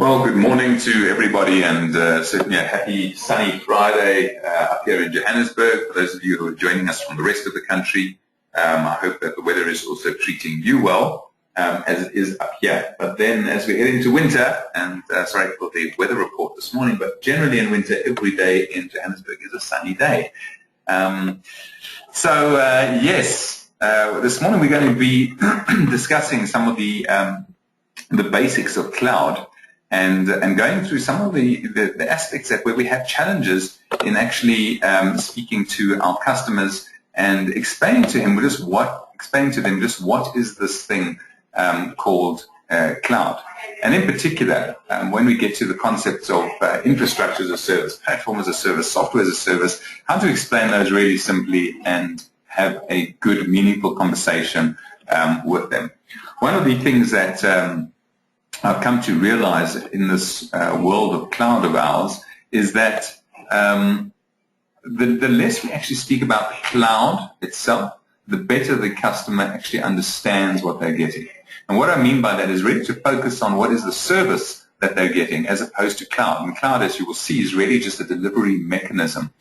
Well, good morning to everybody, and certainly a happy sunny Friday up here in Johannesburg. For those of you who are joining us from the rest of the country, I hope that the weather is also treating you well, as it is up here. But then as we head into winter, and sorry for the weather report this morning, but generally in winter, every day in Johannesburg is a sunny day. Yes, this morning we're going to be discussing some of the basics of cloud, and going through some of the aspects where we have challenges in actually speaking to our customers and explaining to them just what is this thing called cloud. And in particular, when we get to the concepts of infrastructure as a service, platform as a service, software as a service, how to explain those really simply and have a good, meaningful conversation with them. One of the things that I've come to realize in this world of cloud of ours is that the less we actually speak about cloud itself, the better the customer actually understands what they're getting. And what I mean by that is really to focus on what is the service that they're getting as opposed to cloud. And cloud, as you will see, is really just a delivery mechanism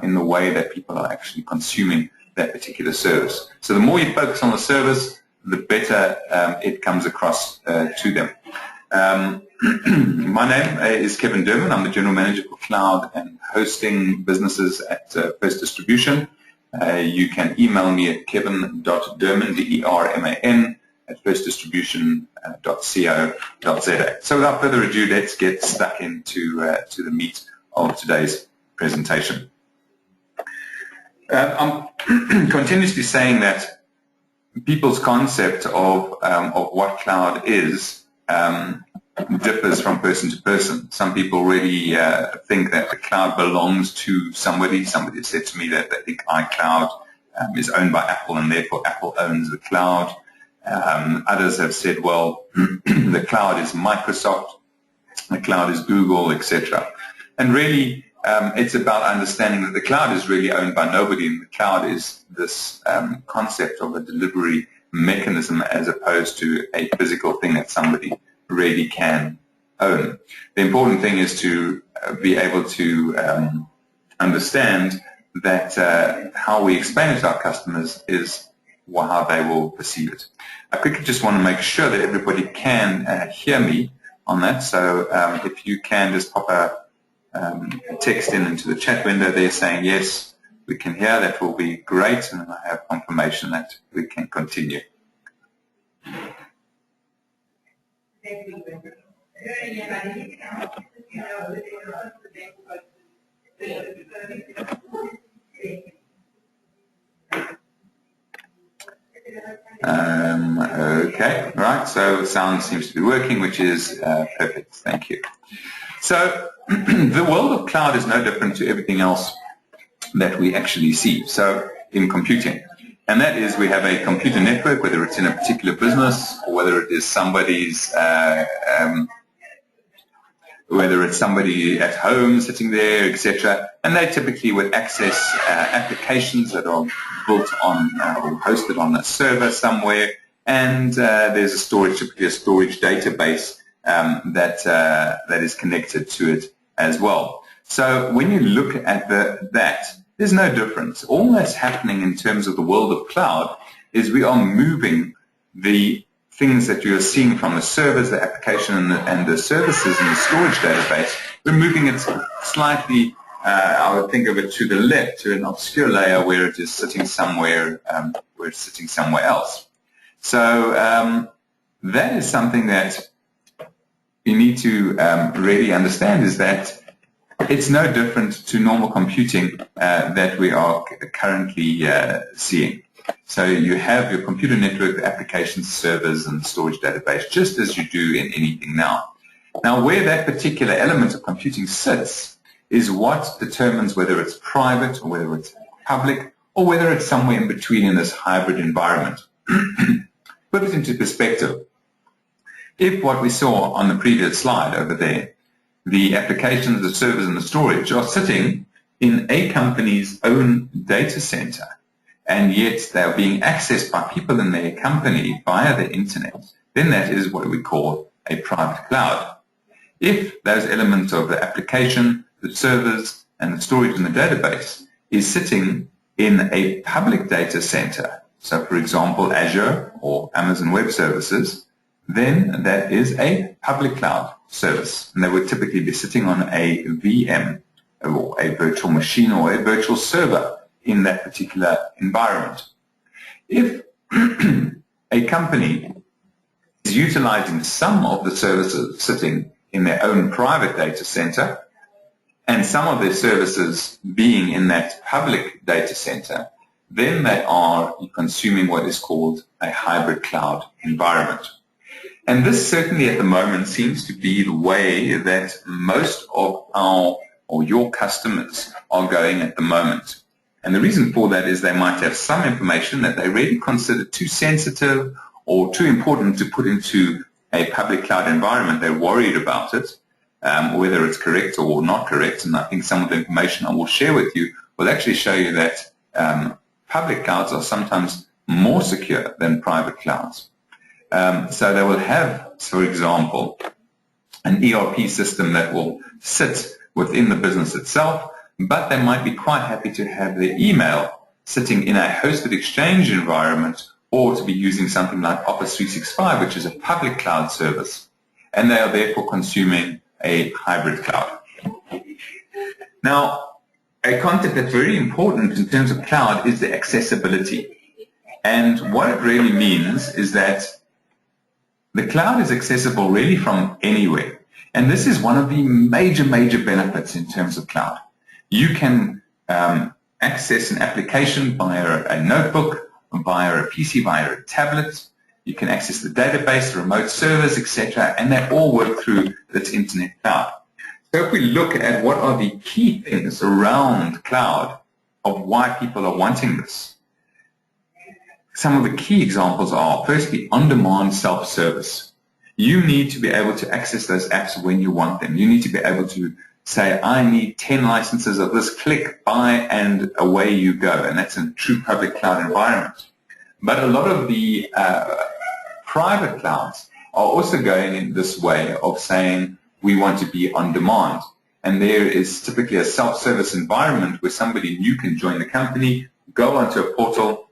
in the way that people are actually consuming that particular service. So the more you focus on the service, the better it comes across to them. My name is Kevin Derman. I'm the General Manager for Cloud and Hosting Businesses at First Distribution. You can email me at kevin.derman, D-E-R-M-A-N, at firstdistribution.co.za. So without further ado, let's get stuck into to the meat of today's presentation. I'm continuously saying that people's concept of what cloud is differs from person to person. Some people really think that the cloud belongs to somebody. Somebody said to me that they think iCloud is owned by Apple and therefore Apple owns the cloud. Others have said, well, the cloud is Microsoft, the cloud is Google, etc. And really, it's about understanding that the cloud is really owned by nobody, and the cloud is this concept of a delivery mechanism as opposed to a physical thing that somebody really can own. The important thing is to be able to understand that how we explain it to our customers is how they will perceive it. I quickly just want to make sure that everybody can hear me on that, so if you can just pop a text into the chat window there saying yes, we can hear, that will be great, and I have confirmation that we can continue. Okay, right, so sound seems to be working, which is perfect, thank you. So the world of cloud is no different to everything else that we actually see. So in computing, and that is we have a computer network, whether it's in a particular business or whether it is somebody's, whether it's somebody at home sitting there, etc. And they typically would access applications that are built on or hosted on a server somewhere, and there's a storage, typically a storage database that is connected to it as well. So when you look at that, there's no difference. All that's happening in terms of the world of cloud is we are moving the things that you are seeing from the servers, the application, and the services in the storage database. We're moving it slightly, I would think of it to the left, to an obscure layer where it is sitting somewhere, else. So that is something that you need to really understand, is that it's no different to normal computing that we are currently seeing. So you have your computer network, the applications, servers, and storage database, just as you do in anything now. Now, where that particular element of computing sits is what determines whether it's private or whether it's public or whether it's somewhere in between in this hybrid environment. Put it into perspective. If what we saw on the previous slide over there, the applications, the servers, and the storage are sitting in a company's own data center, and yet they're being accessed by people in their company via the internet, then that is what we call a private cloud. If those elements of the application, the servers, and the storage in the database is sitting in a public data center, so for example Azure or Amazon Web Services, then that is a public cloud service, and they would typically be sitting on a VM or a virtual machine or a virtual server in that particular environment. If a company is utilizing some of the services sitting in their own private data center and some of their services being in that public data center, then they are consuming what is called a hybrid cloud environment. And this certainly at the moment seems to be the way that most of our or your customers are going at the moment. And the reason for that is they might have some information that they really consider too sensitive or too important to put into a public cloud environment. They're worried about it, whether it's correct or not correct. And I think some of the information I will share with you will actually show you that public clouds are sometimes more secure than private clouds. So they will have, for example, an ERP system that will sit within the business itself, but they might be quite happy to have their email sitting in a hosted Exchange environment or to be using something like Office 365, which is a public cloud service, and they are therefore consuming a hybrid cloud. Now, a concept that's very important in terms of cloud is the accessibility. And what it really means is that the cloud is accessible really from anywhere. And this is one of the major benefits in terms of cloud. You can access an application via a notebook, via a PC, via a tablet. You can access the database, the remote servers, etc., and they all work through this internet cloud. So if we look at what are the key things around cloud of why people are wanting this, some of the key examples are, firstly, on-demand self-service. You need to be able to access those apps when you want them. You need to be able to say, I need 10 licenses of this, click, buy, and away you go. And that's a true public cloud environment. But a lot of the private clouds are also going in this way of saying, we want to be on demand. And there is typically a self-service environment where somebody new can join the company, go onto a portal,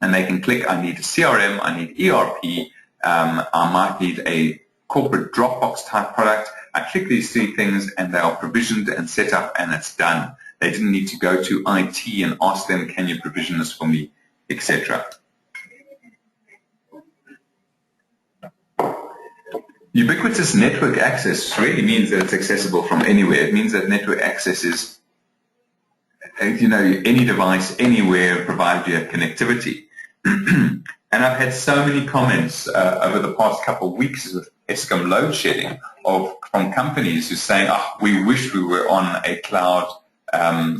and they can click, I need a CRM, I need ERP, I might need a corporate Dropbox type product. I click these three things and they are provisioned and set up and it's done. They didn't need to go to IT and ask them, can you provision this for me, etc. Ubiquitous network access really means that it's accessible from anywhere. It means that network access is, any device, anywhere, provided you have connectivity. And I've had so many comments over the past couple of weeks with Eskom load shedding from companies who say, we wish we were on a cloud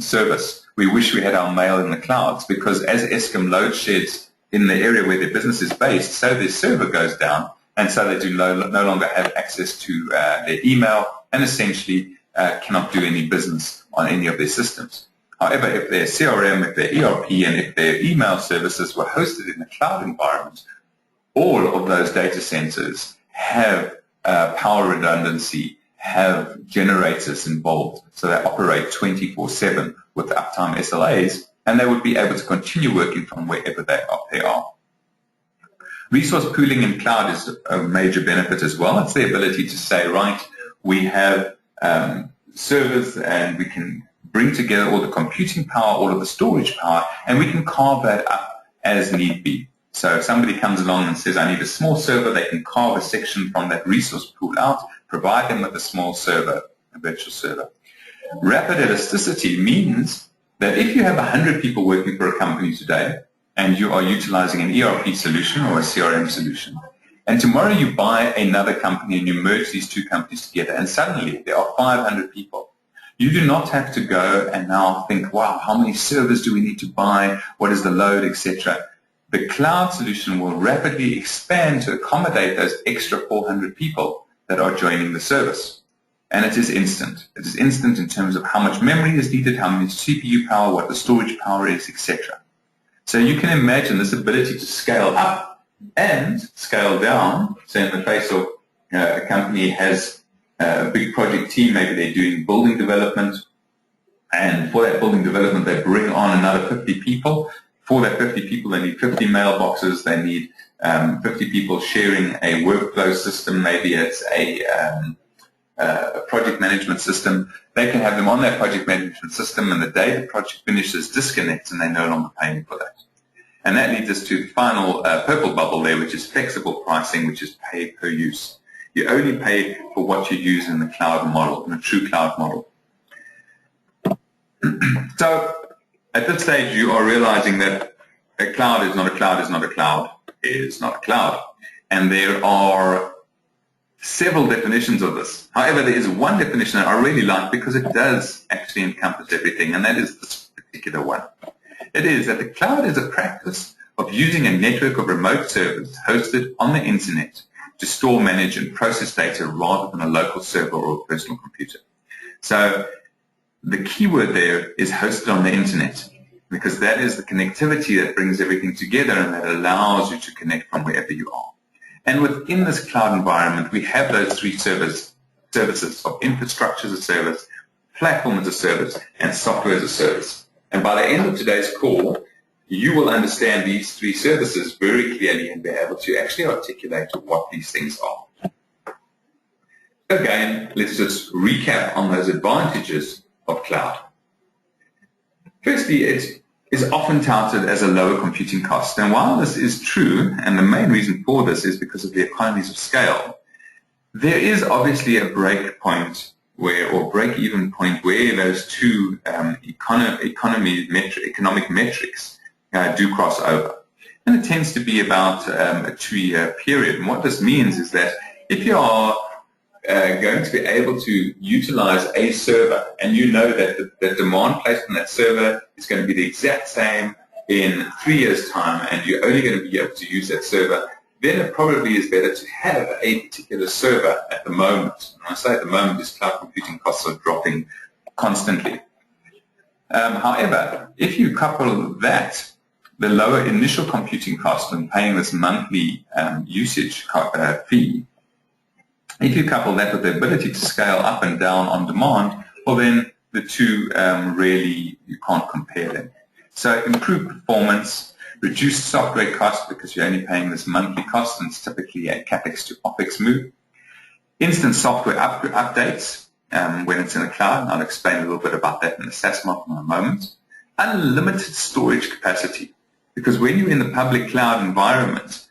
service. We wish we had our mail in the clouds, because as Eskom load sheds in the area where their business is based, so their server goes down, and so they do no longer have access to their email and essentially cannot do any business on any of their systems. However, if their CRM, if their ERP, and if their email services were hosted in a cloud environment, all of those data centers have power redundancy, have generators involved, so they operate 24/7 with uptime SLAs, and they would be able to continue working from wherever they are. Resource pooling in cloud is a major benefit as well. It's the ability to say, right, we have servers and we can bring together all the computing power, all of the storage power, and we can carve that up as need be. So if somebody comes along and says, I need a small server, they can carve a section from that resource pool out, provide them with a small server, a virtual server. Rapid elasticity means that if you have 100 people working for a company today, and you are utilizing an ERP solution or a CRM solution, and tomorrow you buy another company and you merge these two companies together, and suddenly there are 500 people. You do not have to go and now think, wow, how many servers do we need to buy? What is the load, etc. The cloud solution will rapidly expand to accommodate those extra 400 people that are joining the service. And it is instant. It is instant in terms of how much memory is needed, how much CPU power, what the storage power is, etc. So you can imagine this ability to scale up and scale down. So in the case of a company has a big project team, maybe they're doing building development, and for that building development they bring on another 50 people. For that 50 people they need 50 mailboxes, they need 50 people sharing a workflow system, maybe it's a project management system. They can have them on that project management system, and the day the project finishes, disconnect, and they're no longer paying for that. And that leads us to the final purple bubble there, which is flexible pricing, which is pay per use. You only pay for what you use in the cloud model, in a true cloud model. So at this stage, you are realizing that a cloud is not a cloud, is not a cloud, is not a cloud. And there are several definitions of this. However, there is one definition that I really like because it does actually encompass everything, and that is this particular one. It is that the cloud is a practice of using a network of remote servers hosted on the internet to store, manage, and process data rather than a local server or a personal computer. So the key word there is hosted on the internet, because that is the connectivity that brings everything together and that allows you to connect from wherever you are. And within this cloud environment, we have those three services of infrastructure as a service, platform as a service, and software as a service. And by the end of today's call, you will understand these three services very clearly and be able to actually articulate what these things are. Again, let's just recap on those advantages of cloud. Firstly, it is often touted as a lower computing cost. And while this is true, and the main reason for this is because of the economies of scale, there is obviously a break point or break-even point where those two economic metrics do cross over. And it tends to be about a 2-year period. And what this means is that if you are going to be able to utilize a server, and you know that the demand placed on that server is going to be the exact same in 3 years' time, and you're only going to be able to use that server, then it probably is better to have a particular server at the moment. And I say at the moment because cloud computing costs are dropping constantly. However, if you couple that, the lower initial computing cost and paying this monthly usage fee, if you couple that with the ability to scale up and down on demand, well then the two really, you can't compare them. So improved performance, reduced software cost because you're only paying this monthly cost, and it's typically a CapEx to OpEx move. Instant software updates when it's in the cloud, and I'll explain a little bit about that in the SaaS model in a moment. Unlimited storage capacity, because when you're in the public cloud environment,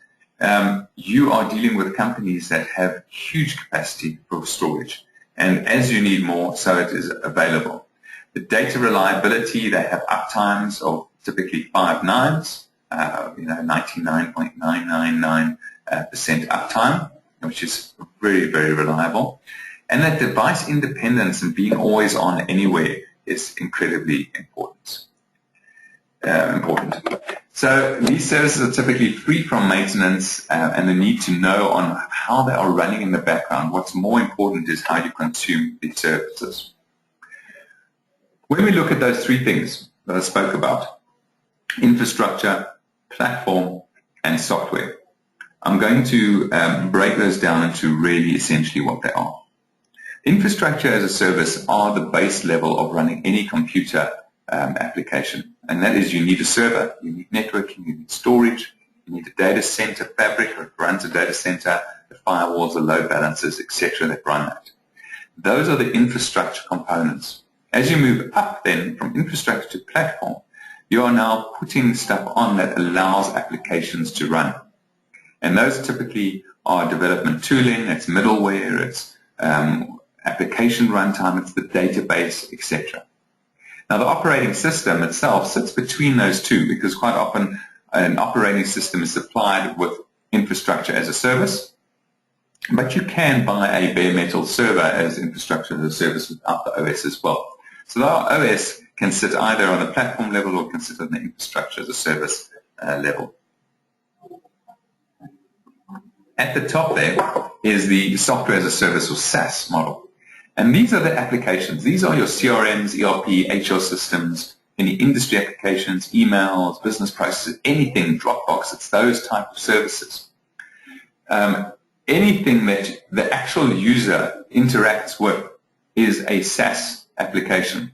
you are dealing with companies that have huge capacity for storage. And as you need more, so it is available. The data reliability, they have uptimes of typically 5 nines, 99.999% uptime, which is very, very reliable. And that device independence and being always on anywhere is incredibly important. So these services are typically free from maintenance, and the need to know on how they are running in the background. What's more important is how you consume these services. When we look at those three things that I spoke about, infrastructure, platform, and software, I'm going to break those down into really essentially what they are. Infrastructure as a service are the base level of running any computer application. And that is, you need a server, you need networking, you need storage, you need a data center fabric that runs a data center, the firewalls, the load balancers, etc. that run that. Those are the infrastructure components. As you move up then from infrastructure to platform, you are now putting stuff on that allows applications to run. And those typically are development tooling, it's middleware, it's application runtime, it's the database, etc. Now, the operating system itself sits between those two, because quite often an operating system is supplied with infrastructure as a service, but you can buy a bare metal server as infrastructure as a service without the OS as well. So the OS can sit either on the platform level or can sit on the infrastructure as a service level. At the top there is the software as a service or SaaS model. And these are the applications. These are your CRMs, ERP, HR systems, any industry applications, emails, business processes, anything, Dropbox. It's those type of services. Anything that the actual user interacts with is a SaaS application.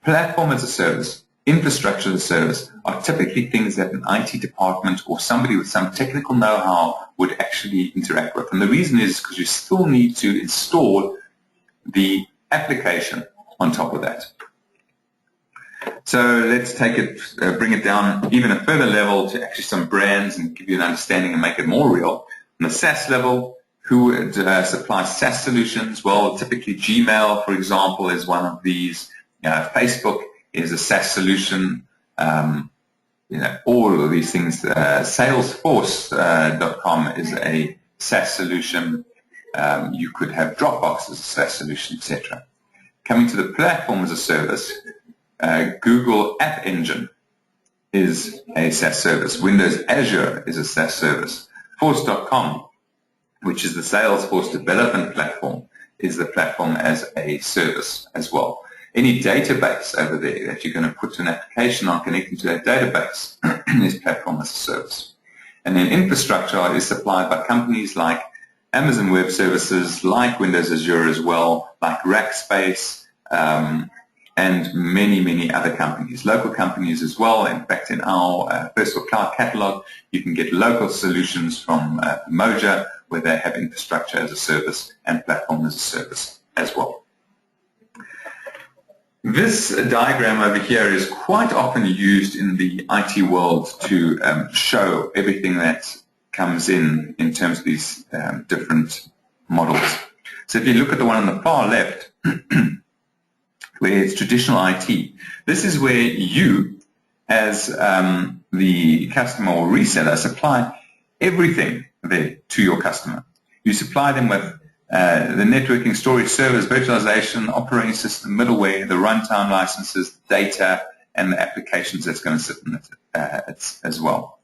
Platform as a service, infrastructure as a service are typically things that an IT department or somebody with some technical know-how would actually interact with. And the reason is because you still need to install the application on top of that. So let's take it, bring it down even a further level to actually some brands and give you an understanding and make it more real. On the SaaS level, who would supply SaaS solutions? Well, typically Gmail, for example, is one of these. Facebook is a SaaS solution. All of these things. Salesforce.com is a SaaS solution. You could have Dropbox as a SaaS solution, etc. Coming to the platform as a service, Google App Engine is a SaaS service. Windows Azure is a SaaS service. Force.com, which is the Salesforce development platform, is the platform as a service as well. Any database over there that you're going to put an application on connecting to that database is platform as a service. And then infrastructure is supplied by companies like Amazon Web Services, like Windows Azure as well, like Rackspace, and many, many other companies, local companies as well. In fact, in our Personal Cloud catalog, you can get local solutions from Moja, where they have infrastructure as a service and platform as a service as well. This diagram over here is quite often used in the IT world to show everything that comes in terms of these different models. So if you look at the one on the far left, where it's traditional IT, this is where you, as the customer or reseller, supply everything there to your customer. You supply them with the networking, storage, servers, virtualization, operating system, middleware, the runtime licenses, data, and the applications that's going to sit in it as well.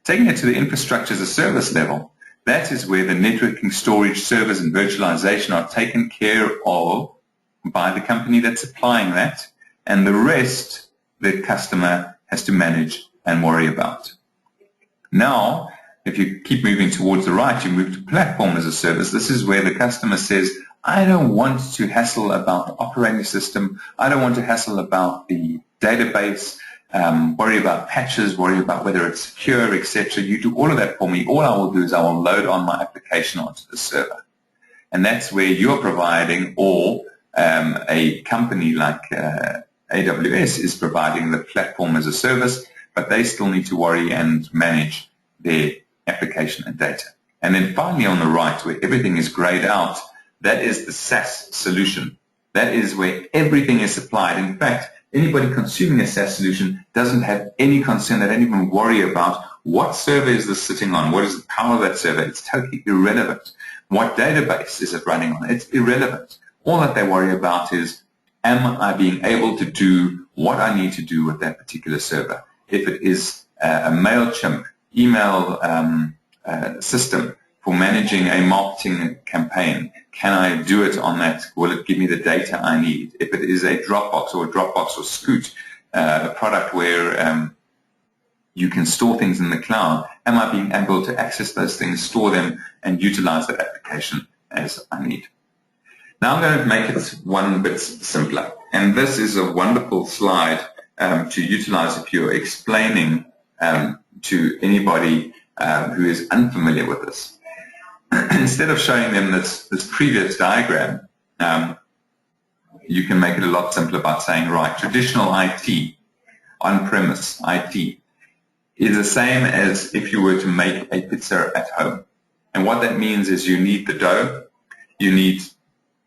Taking it to the infrastructure as a service level, that is where the networking, storage, servers, and virtualization are taken care of by the company that's supplying that, and the rest the customer has to manage and worry about. Now, if you keep moving towards the right, you move to platform as a service. This is where the customer says, I don't want to hassle about the operating system. I don't want to hassle about the database, worry about patches, worry about whether it's secure, etc. You do all of that for me. All I will do is I will load on my application onto the server. And that's where you're providing, or a company like AWS is providing the platform as a service, but they still need to worry and manage their application and data. And then finally on the right, where everything is grayed out, that is the SaaS solution. That is where everything is supplied. In fact, anybody consuming a SaaS solution doesn't have any concern. They don't even worry about what server is this sitting on, what is the power of that server. It's totally irrelevant. What database is it running on? It's irrelevant. All that they worry about is, am I being able to do what I need to do with that particular server? If it is a MailChimp email system for managing a marketing campaign, can I do it on that? Will it give me the data I need? If it is a Dropbox or Scoot, a product where you can store things in the cloud, am I being able to access those things, store them, and utilize that application as I need? Now I'm going to make it one bit simpler. And this is a wonderful slide to utilize if you're explaining to anybody who is unfamiliar with this. Instead of showing them this previous diagram, you can make it a lot simpler by saying, right, traditional IT, on-premise IT, is the same as if you were to make a pizza at home. And what that means is you need the dough, you need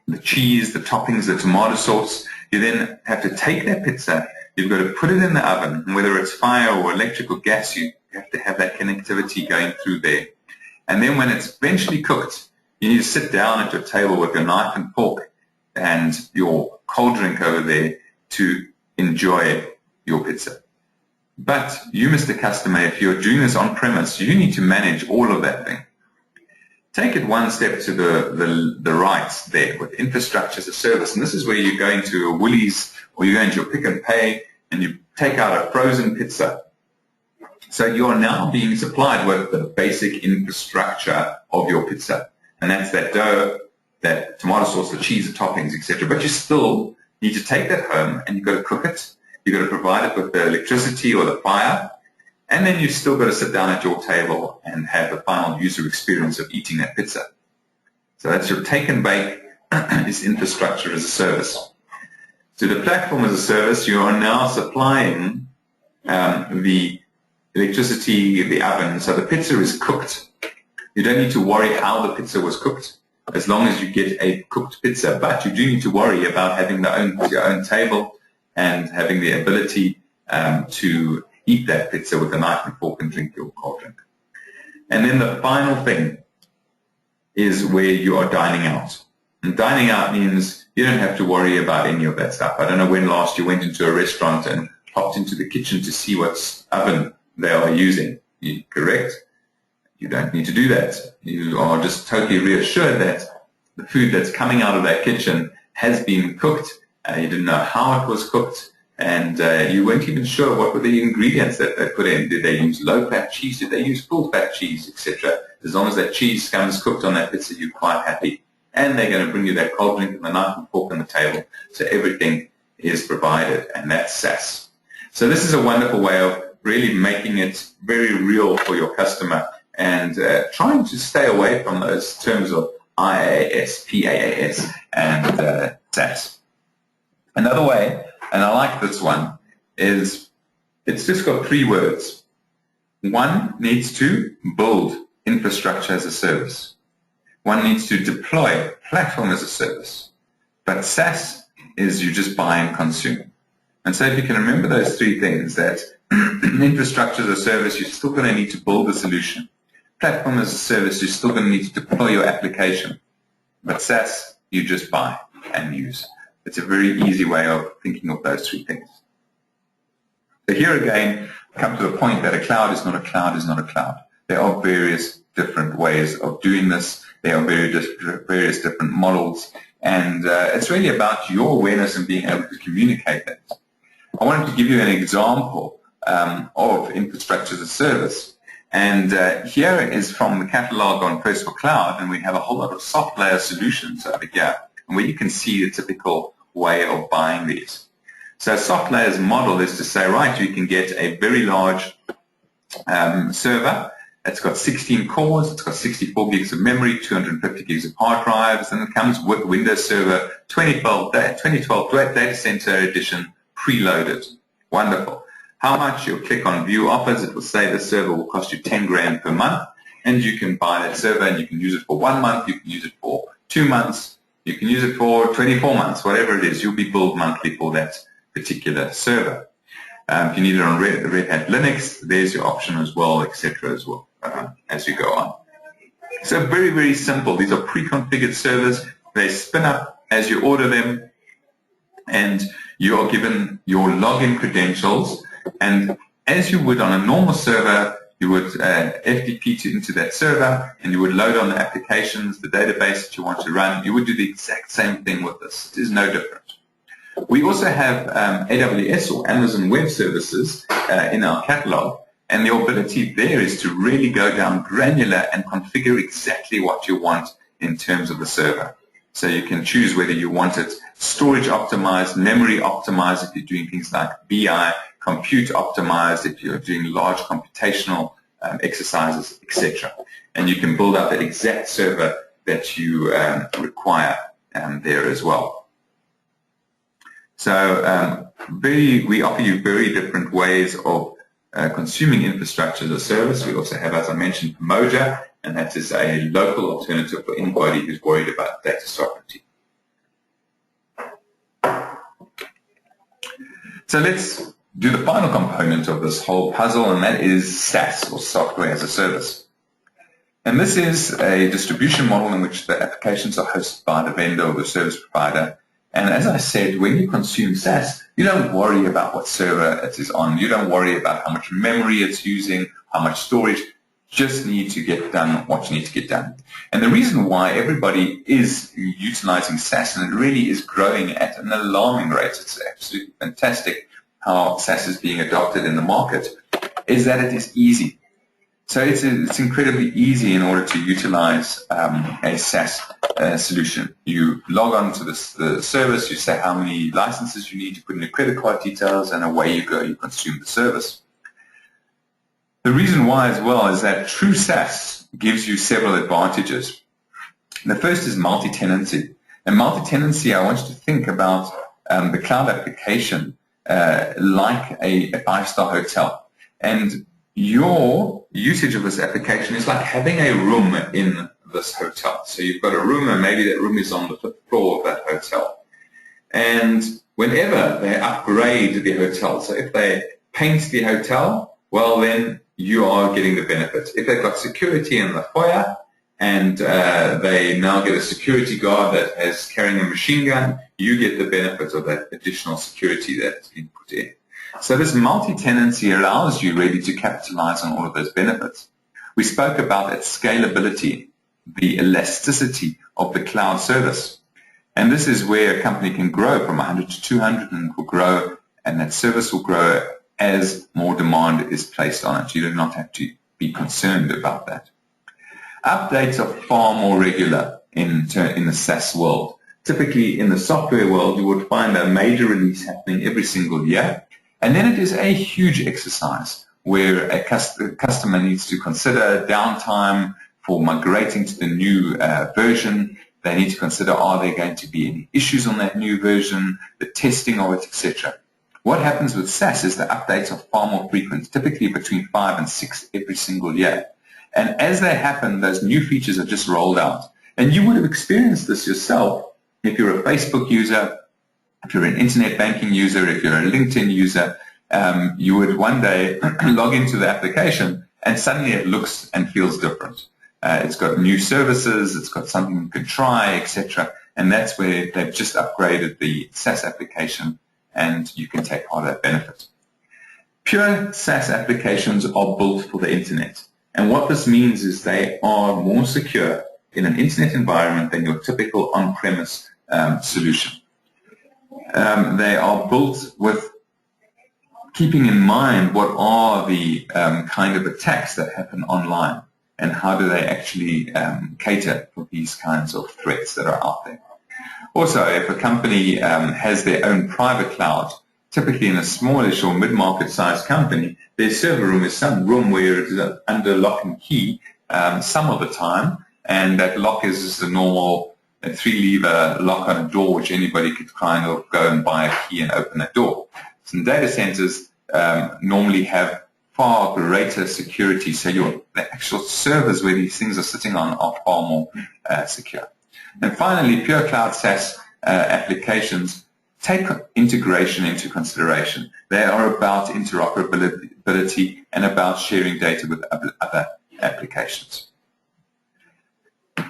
the cheese, the toppings, the tomato sauce. You then have to take that pizza, you've got to put it in the oven, and whether it's fire or electric or gas, you have to have that connectivity going through there. And then when it's eventually cooked, you need to sit down at your table with your knife and fork and your cold drink over there to enjoy your pizza. But you, Mr. Customer, if you're doing this on-premise, you need to manage all of that thing. Take it one step to the right there with infrastructure as a service. And this is where you go into a Woolies or you go into your Pick and Pay and you take out a frozen pizza. So you are now being supplied with the basic infrastructure of your pizza. And that's that dough, that tomato sauce, the cheese, the toppings, etc. But you still need to take that home and you've got to cook it. You've got to provide it with the electricity or the fire. And then you've still got to sit down at your table and have the final user experience of eating that pizza. So that's your take and bake is infrastructure as a service. So the platform as a service, you are now supplying the electricity, the oven. So the pizza is cooked. You don't need to worry how the pizza was cooked, as long as you get a cooked pizza. But you do need to worry about having your own table and having the ability to eat that pizza with a knife and fork and drink your cold drink. And then the final thing is where you are dining out. And dining out means you don't have to worry about any of that stuff. I don't know when last you went into a restaurant and popped into the kitchen to see what oven they are using. Correct? You don't need to do that. You are just totally reassured that the food that's coming out of that kitchen has been cooked. You didn't know how it was cooked, and you weren't even sure what were the ingredients that they put in. Did they use low-fat cheese? Did they use full-fat cheese, etc.? As long as that cheese comes cooked on that pizza, you're quite happy. And they're going to bring you that cold drink and the knife and fork on the table. So everything is provided, and that's SaaS. So this is a wonderful way of really making it very real for your customer and trying to stay away from those terms of IaaS, PaaS, and SaaS. Another way, and I like this one, is it's just got 3 words. One needs to build infrastructure as a service. One needs to deploy platform as a service. But SaaS is you just buy and consume. And so if you can remember those 3 things, that infrastructure as a service, you're still going to need to build the solution. Platform as a service, you're still going to need to deploy your application. But SaaS, you just buy and use. It's a very easy way of thinking of those 3 things. So here again, come to the point that a cloud is not a cloud is not a cloud. There are various different ways of doing this. There are various different models. And it's really about your awareness and being able to communicate that. I wanted to give you an example of infrastructure as a service. And here is from the catalog on First for Cloud, and we have a whole lot of soft layer solutions over here, and where you can see the typical way of buying these. So soft layers model is to say, right, you can get a very large server. It's got 16 cores, it's got 64 gigs of memory, 250 gigs of hard drives, and it comes with Windows Server 2012 Data Center Edition preloaded. Wonderful. How much? You'll click on View Offers. It will say the server will cost you 10 grand per month, and you can buy that server, and you can use it for 1 month, you can use it for 2 months, you can use it for 24 months, whatever it is. You'll be billed monthly for that particular server. If you need it on Red Hat Linux, there's your option as well, etc. as well, as you go on. So very, very simple. These are pre-configured servers. They spin up as you order them, and you are given your login credentials. And as you would on a normal server, you would FTP into that server, and you would load on the applications, the database that you want to run. You would do the exact same thing with this. It is no different. We also have AWS or Amazon Web Services in our catalog, and the ability there is to really go down granular and configure exactly what you want in terms of the server. So you can choose whether you want it storage optimized, memory optimized if you're doing things like BI, compute optimized if you're doing large computational exercises, etc. And you can build up that exact server that you require there as well. So we offer you very different ways of consuming infrastructure as a service. We also have, as I mentioned, Moja, and that is a local alternative for anybody who's worried about data sovereignty. So let's do the final component of this whole puzzle, and that is SaaS, or software as a service. And this is a distribution model in which the applications are hosted by the vendor or the service provider. And as I said, when you consume SaaS, you don't worry about what server it is on. You don't worry about how much memory it's using, how much storage. Just need to get done what you need to get done. And the reason why everybody is utilizing SaaS, and it really is growing at an alarming rate, it's absolutely fantastic how SaaS is being adopted in the market, is that it is easy. So it's incredibly easy in order to utilize a SaaS solution. You log on to the service, you say how many licenses you need, you put in your credit card details, and away you go, you consume the service. The reason why as well is that true SaaS gives you several advantages. The first is multi-tenancy. And multi-tenancy, I want you to think about the cloud application like a five-star hotel. And your usage of this application is like having a room in this hotel. So you've got a room, and maybe that room is on the fifth floor of that hotel. And whenever they upgrade the hotel, so if they paint the hotel, well, then you are getting the benefits. If they've got security in the foyer, and they now get a security guard that is carrying a machine gun, you get the benefit of that additional security that's been put in. So this multi-tenancy allows you really to capitalize on all of those benefits. We spoke about that scalability, the elasticity of the cloud service. And this is where a company can grow from 100 to 200, and it will grow, and that service will grow as more demand is placed on it. You do not have to be concerned about that. Updates are far more regular in the SaaS world. Typically in the software world, you would find a major release happening every single year. And then it is a huge exercise where a customer needs to consider downtime for migrating to the new version. They need to consider, are there going to be any issues on that new version, the testing of it, etc. What happens with SaaS is the updates are far more frequent, typically between 5 and 6 every single year. And as they happen, those new features are just rolled out. And you would have experienced this yourself if you're a Facebook user, if you're an internet banking user, if you're a LinkedIn user. You would one day log into the application, and suddenly it looks and feels different. It's got new services, it's got something you can try, etc. And that's where they've just upgraded the SaaS application, and you can take part of that benefit. Pure SaaS applications are built for the internet. And what this means is they are more secure in an internet environment than your typical on-premise solution. They are built with keeping in mind what are the kind of attacks that happen online, and how do they actually cater for these kinds of threats that are out there. Also, if a company has their own private cloud, typically in a smallish or mid-market sized company, their server room is some room where it is under lock and key some of the time, and that lock is just a normal 3-lever lock on a door, which anybody could kind of go and buy a key and open that door. Some data centers normally have far greater security, so the actual servers where these things are sitting on are far more secure. And finally, pure cloud SaaS applications take integration into consideration. They are about interoperability and about sharing data with other applications.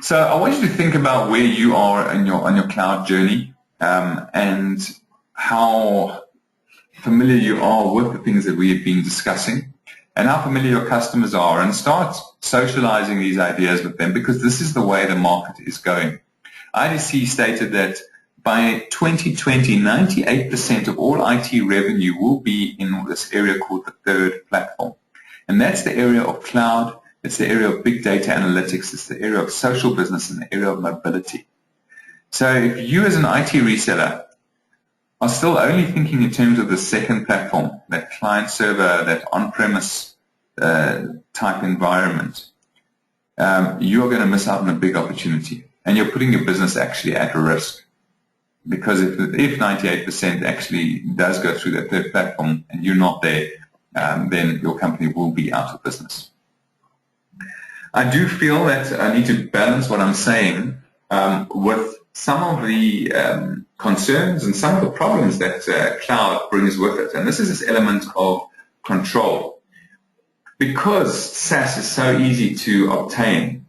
So I want you to think about where you are on your cloud journey, and how familiar you are with the things that we have been discussing, and how familiar your customers are, and start socializing these ideas with them, because this is the way the market is going. IDC stated that by 2020, 98% of all IT revenue will be in this area called the third platform. And that's the area of cloud, it's the area of big data analytics, it's the area of social business, and the area of mobility. So if you as an IT reseller are still only thinking in terms of the second platform, that client server, that on-premise type environment, you are going to miss out on a big opportunity. And you're putting your business actually at risk. Because if 98% actually does go through that third platform and you're not there, then your company will be out of business. I do feel that I need to balance what I'm saying with some of the concerns and some of the problems that cloud brings with it. And this is this element of control. Because SaaS is so easy to obtain,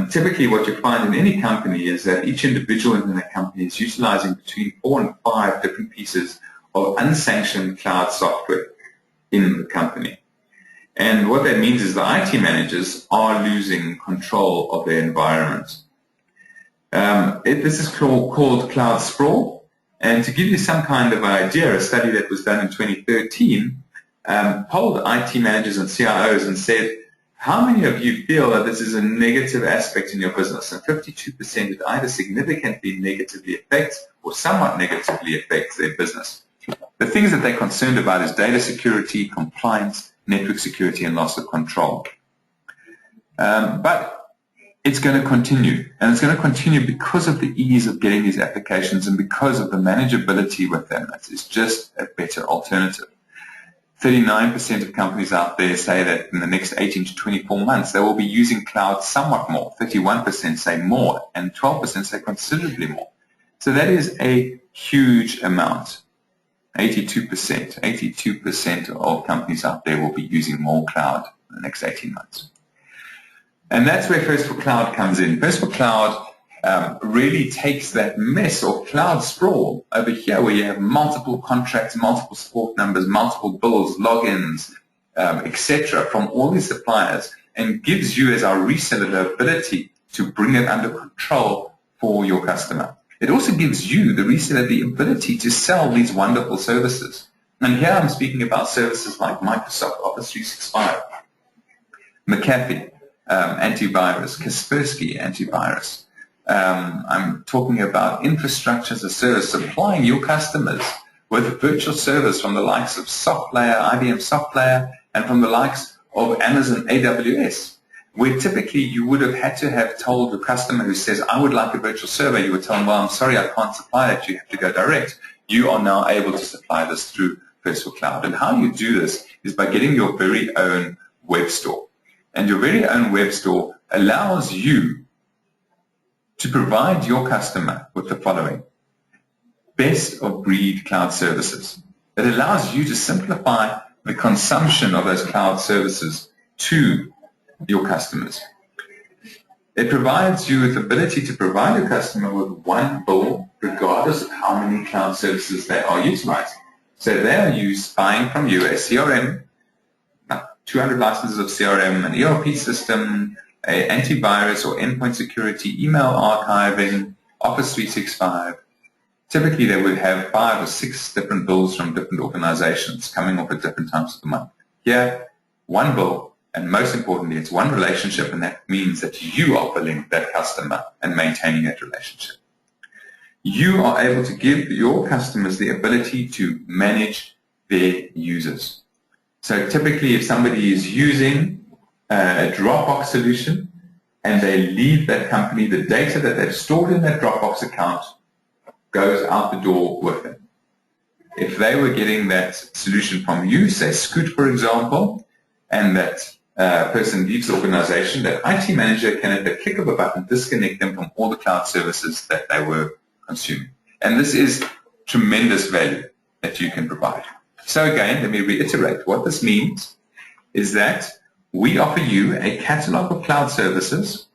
typically what you find in any company is that each individual in that company is utilizing between 4 and 5 different pieces of unsanctioned cloud software in the company. And what that means is the IT managers are losing control of their environment. This is called cloud sprawl. And to give you some kind of idea, a study that was done in 2013 polled IT managers and CIOs and said, How many of you feel that this is a negative aspect in your business? And 52% it either significantly negatively affects or somewhat negatively affects their business. The things that they're concerned about is data security, compliance, network security, and loss of control. But it's going to continue, and it's going to continue because of the ease of getting these applications and because of the manageability with them. It's just a better alternative. 39% of companies out there say that in the next 18 to 24 months they will be using cloud somewhat more. 31% say more, and 12% say considerably more. So that is a huge amount. 82% of companies out there will be using more cloud in the next 18 months. And that's where First for Cloud comes in. First for Cloud really takes that mess or cloud sprawl over here where you have multiple contracts, multiple support numbers, multiple bills, logins, etc. from all these suppliers, and gives you as our reseller the ability to bring it under control for your customer. It also gives you, the reseller, the ability to sell these wonderful services. And here I'm speaking about services like Microsoft Office 365, McAfee, antivirus, Kaspersky antivirus. I'm talking about infrastructure as a service, supplying your customers with virtual service from the likes of SoftLayer, IBM SoftLayer, and from the likes of Amazon AWS, where typically you would have had to have told the customer who says, I would like a virtual server, you would tell them, well, I'm sorry, I can't supply that, you have to go direct. You are now able to supply this through First for Cloud. And how you do this is by getting your very own web store. And your very own web store allows you to provide your customer with the following: best of breed cloud services. It allows you to simplify the consumption of those cloud services to your customers. It provides you with the ability to provide your customer with one bill regardless of how many cloud services they are utilizing. So they are buying from you a CRM, 200 licenses of CRM, an ERP system, an antivirus or endpoint security, email archiving, Office 365. Typically, they would have 5 or 6 different bills from different organizations coming off at different times of the month. Here, one bill, and most importantly, it's one relationship, and that means that you are billing that customer and maintaining that relationship. You are able to give your customers the ability to manage their users. So typically, if somebody is using a Dropbox solution and they leave that company, the data that they've stored in that Dropbox account goes out the door with them. If they were getting that solution from you, say Scoot, for example, and that person leaves the organization, that IT manager can, at the click of a button, disconnect them from all the cloud services that they were consuming. And this is tremendous value that you can provide. So again, let me reiterate. What this means is that we offer you a catalog of cloud services,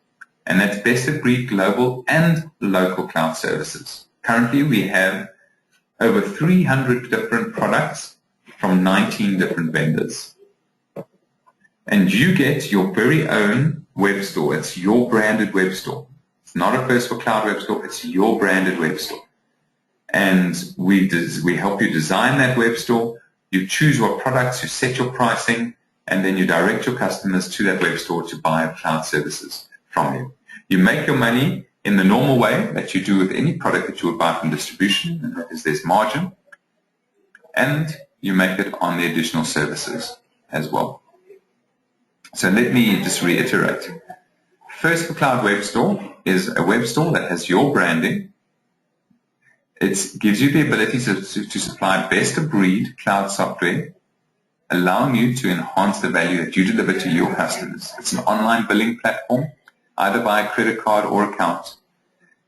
and that's best of breed global and local cloud services. Currently, we have over 300 different products from 19 different vendors. And you get your very own web store. It's your branded web store. It's not a First for Cloud web store. It's your branded web store. And we help you design that web store. You choose what products, you set your pricing, and then you direct your customers to that web store to buy cloud services from you. You make your money in the normal way that you do with any product that you would buy from distribution, and that is there's margin, and you make it on the additional services as well. So let me just reiterate. First for Cloud Web Store is a web store that has your branding. It gives you the ability to supply best-of-breed cloud software, allowing you to enhance the value that you deliver to your customers. It's an online billing platform, either by a credit card or account,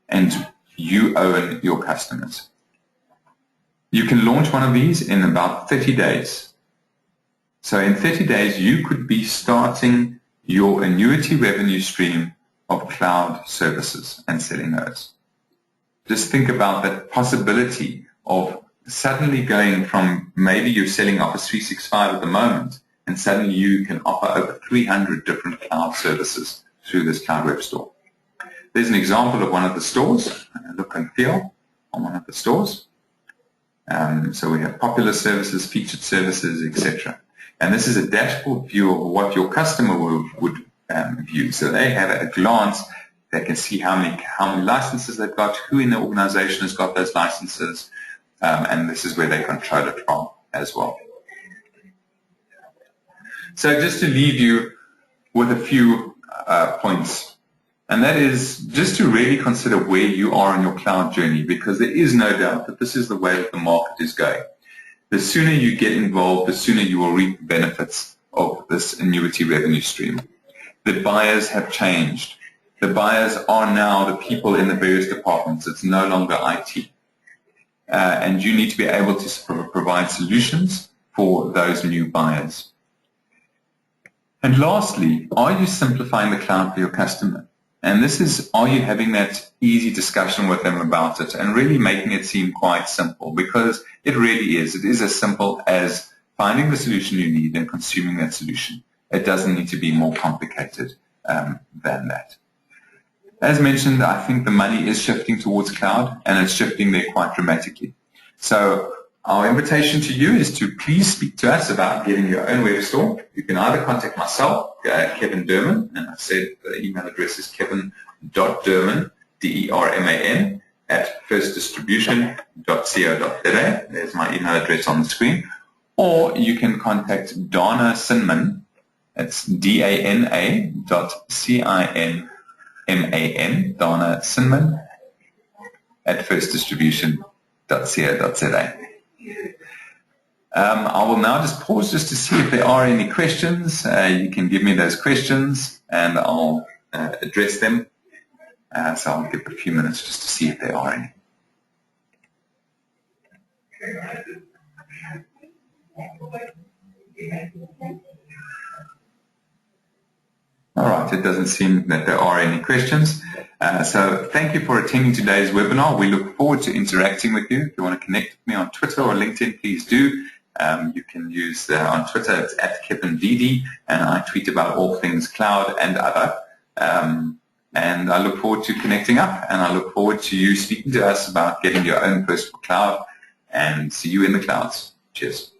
and you own your customers. You can launch one of these in about 30 days. So in 30 days, you could be starting your annuity revenue stream of cloud services and selling those. Just think about that possibility of suddenly going from maybe you're selling Office 365 at the moment, and suddenly you can offer over 300 different cloud services through this cloud web store. There's an example of one of the stores, look and feel on one of the stores. So we have popular services, featured services, etc. And this is a dashboard view of what your customer would view. So they have at a glance, they can see how many licenses they've got, who in the organization has got those licenses, and this is where they control it from as well. So just to leave you with a few points, and that is just to really consider where you are in your cloud journey, because there is no doubt that this is the way that the market is going. The sooner you get involved, the sooner you will reap the benefits of this annuity revenue stream. The buyers have changed. The buyers are now the people in the various departments. It's no longer IT. And you need to be able to provide solutions for those new buyers. And lastly, are you simplifying the cloud for your customer? And this is, are you having that easy discussion with them about it and really making it seem quite simple? Because it really is. It is as simple as finding the solution you need and consuming that solution. It doesn't need to be more complicated than that. As mentioned, I think the money is shifting towards cloud, and it's shifting there quite dramatically. So our invitation to you is to please speak to us about getting your own web store. You can either contact myself, Kevin Derman, and I said the email address is kevin.derman, D-E-R-M-A-N, at firstdistribution.co.za. There's my email address on the screen. Or you can contact Dana Sinman. It's DANA.CINMAN, Dana Sinman, at firstdistribution.co.za. I will now just pause just to see if there are any questions. You can give me those questions and I'll address them. So I'll give a few minutes just to see if there are any. All right, it doesn't seem that there are any questions. So thank you for attending today's webinar. We look forward to interacting with you. If you want to connect with me on Twitter or LinkedIn, please do. You can use on Twitter, it's @KevinDD, and I tweet about all things cloud and other. And I look forward to connecting up, and I look forward to you speaking to us about getting your own personal cloud, and see you in the clouds. Cheers.